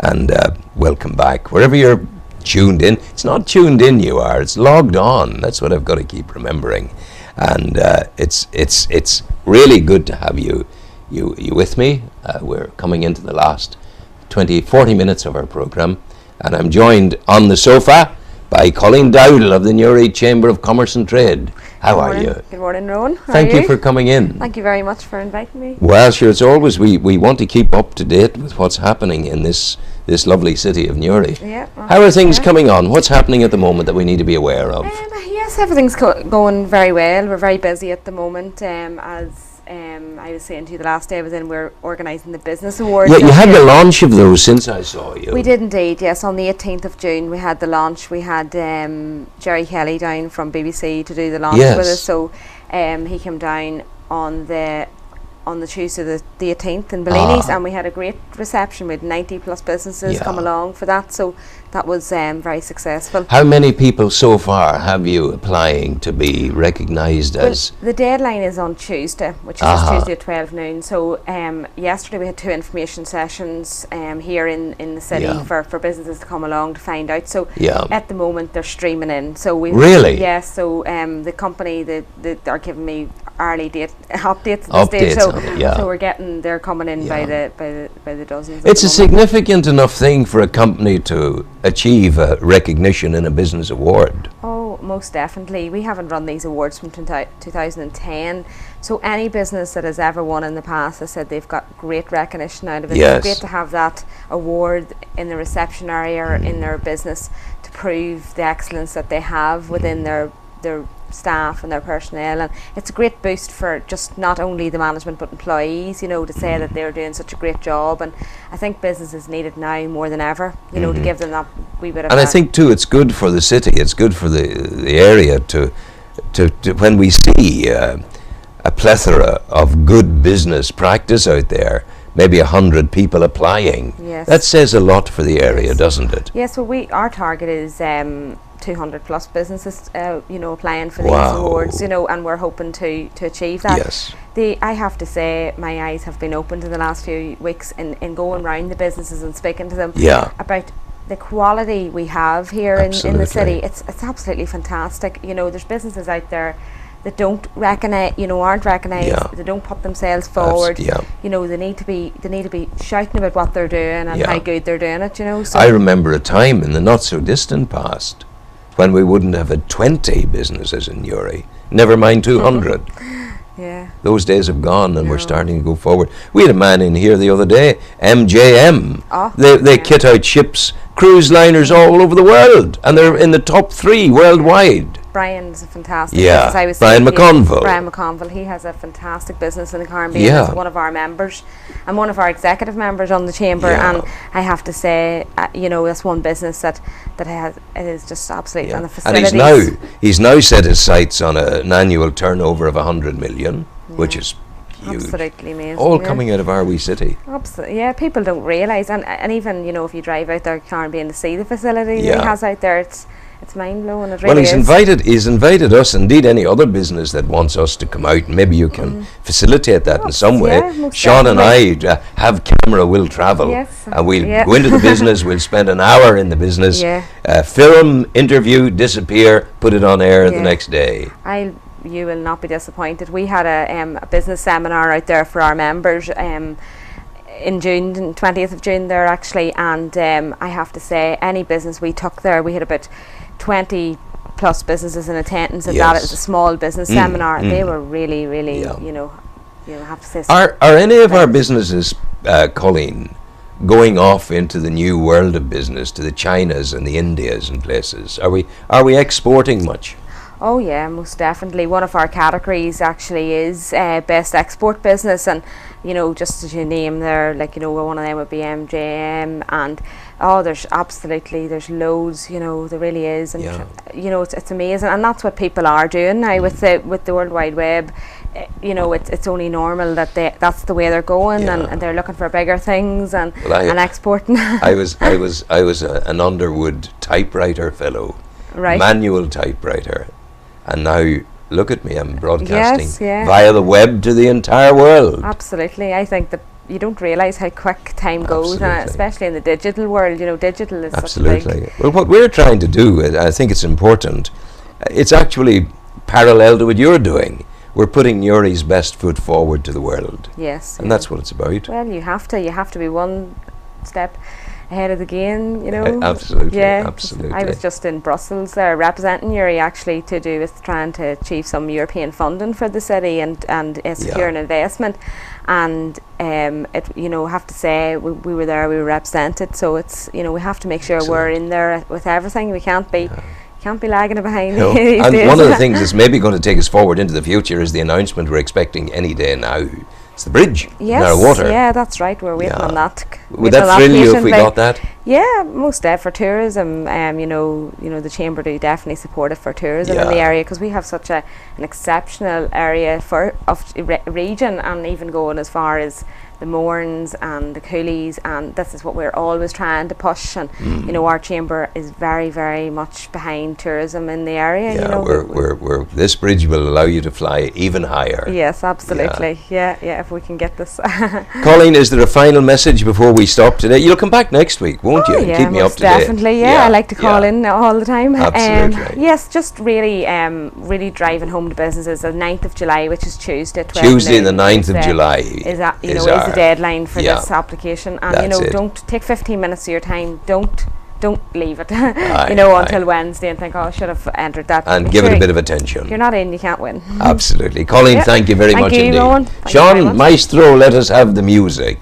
and welcome back. Wherever you're tuned in, it's not tuned in you are, it's logged on. That's what I've got to keep remembering. And it's really good to have you with me. We're coming into the last 40 minutes of our program, and I'm joined on the sofa by Colleen Dowell of the Newry Chamber of Commerce and Trade. How are you? Good morning, Rowan. Thank you for coming in. Thank you very much for inviting me. Well, sure, it's always, we want to keep up to date with what's happening in this lovely city of Newry. Yeah. How are things coming on? What's happening at the moment that we need to be aware of? Yes, everything's going very well. We're very busy at the moment. As I was saying to you the last day I was in, we're organising the Business Awards. Yeah, you had the launch of those since I saw you. We did indeed, yes. On the 18th of June we had the launch. We had Jerry Kelly down from BBC to do the launch with us. So he came down on the Tuesday the 18th in Bellini's, and we had a great reception. We had 90 plus businesses come along for that, so that was very successful. How many people so far have you applying to be recognised as? The deadline is on Tuesday, which is Tuesday at 12 noon. So yesterday we had 2 information sessions here in the city for businesses to come along to find out. So at the moment they're streaming in. So we really? Yes. So the company they're giving me early updates at this stage. So they're coming in by the dozens. It's a significant enough thing for a company to achieve a recognition in a business award. Oh, most definitely. We haven't run these awards from 2010, so any business that has ever won in the past has said they've got great recognition out of it. It's great to have that award in the reception area or in their business to prove the excellence that they have within their staff and their personnel, and it's a great boost for just not only the management but employees, to say that they're doing such a great job. And I think businesses need it now more than ever, to give them that wee bit of. And I think too, it's good for the city. It's good for the area to when we see a plethora of good business practice out there. Maybe 100 people applying. Yes. That says a lot for the area, doesn't it? Yes. Well, our target is 200 plus businesses, applying for these awards, and we're hoping to achieve that. Yes. I have to say, my eyes have been opened in the last few weeks in going round the businesses and speaking to them about the quality we have here in the city. It's absolutely fantastic. There's businesses out there that don't aren't recognised. They don't put themselves forward. They need to be shouting about what they're doing and how good they're doing it. So I remember a time in the not so distant past when we wouldn't have had 20 businesses in Newry, never mind 200. Those days have gone, and we're starting to go forward. We had a man in here the other day, MJM. They kit out ships, cruise liners all over the world, and they're in the top 3 worldwide. Brian's a fantastic business. I was Brian McConville. Brian McConville. He has a fantastic business in the Caribbean. He's one of our members and one of our executive members on the chamber. And I have to say, that's one business that it is just absolutely on the facilities. And he's now set his sights on an annual turnover of 100 million, which is huge. Absolutely amazing. All coming out of our wee city. Absolutely. Yeah, people don't realise, and even if you drive out there Caribbean to see the facilities he has out there, it's mind blowing. It really he's invited us, indeed any other business that wants us to come out, and maybe you can facilitate that in some way. Sean and I have camera will travel, and we'll go into the business. We'll spend an hour in the business, film, interview, disappear, put it on air the next day. You will not be disappointed. We had a business seminar out there for our members in June, 20th of June there actually, and I have to say, any business we took there, we had about 20 plus businesses in attendance at that. It was a small business seminar. They were really, really, have to say. Are any of our businesses, Colleen, going off into the new world of business, to the Chinas and the Indias and places? Are we exporting much? Oh yeah, most definitely. One of our categories actually is best export business, and just as you name there, one of them would be MJM, and there's loads, there really is, and it's amazing, and that's what people are doing now with the World Wide Web. It's only normal that that's the way they're going, and they're looking for bigger things and exporting. I was an Underwood typewriter fellow, manual typewriter. And now, look at me, I'm broadcasting via the web to the entire world. Absolutely. I think that you don't realise how quick time goes, and especially in the digital world. Digital is absolutely such a big. Well, what we're trying to do, I think it's important. It's actually parallel to what you're doing. We're putting Newry's best foot forward to the world. Yes, and that's what it's about. Well, you have to be one step ahead of the game, Absolutely, yeah, absolutely. I was just in Brussels there representing Newry, actually, to do with trying to achieve some European funding for the city and secure an investment. And have to say we were there, we were represented. So it's we have to make sure we're in there with everything. We can't be lagging behind. No. And days. One of the things that's maybe going to take us forward into the future is the announcement we're expecting any day now. It's the bridge in our water. Yeah, that's right. We're waiting on that. Would that thrill you if we got that? Yeah, most for tourism. The Chamber do definitely support it for tourism in the area, because we have such an exceptional area of region, and even going as far as the Mournes and the Coolies, and this is what we're always trying to push. And our chamber is very, very much behind tourism in the area. Yeah, this bridge will allow you to fly even higher. Yes, absolutely. Yeah, if we can get this. Colleen, is there a final message before we stop today? You'll come back next week, won't you? Yeah, keep me up to date. Definitely. Yeah, I like to call in all the time. Absolutely. Yes, just really driving home to businesses. The 9th of July, which is Tuesday. Tuesday, the 9th of July is the deadline for this application, and don't take 15 minutes of your time. Don't leave it until Wednesday and think, I should have entered that, and give it a bit of attention. If you're not in, you can't win. Absolutely. Colleen, thank you very much indeed. Thank you, Sean, Maestro, let us have the music.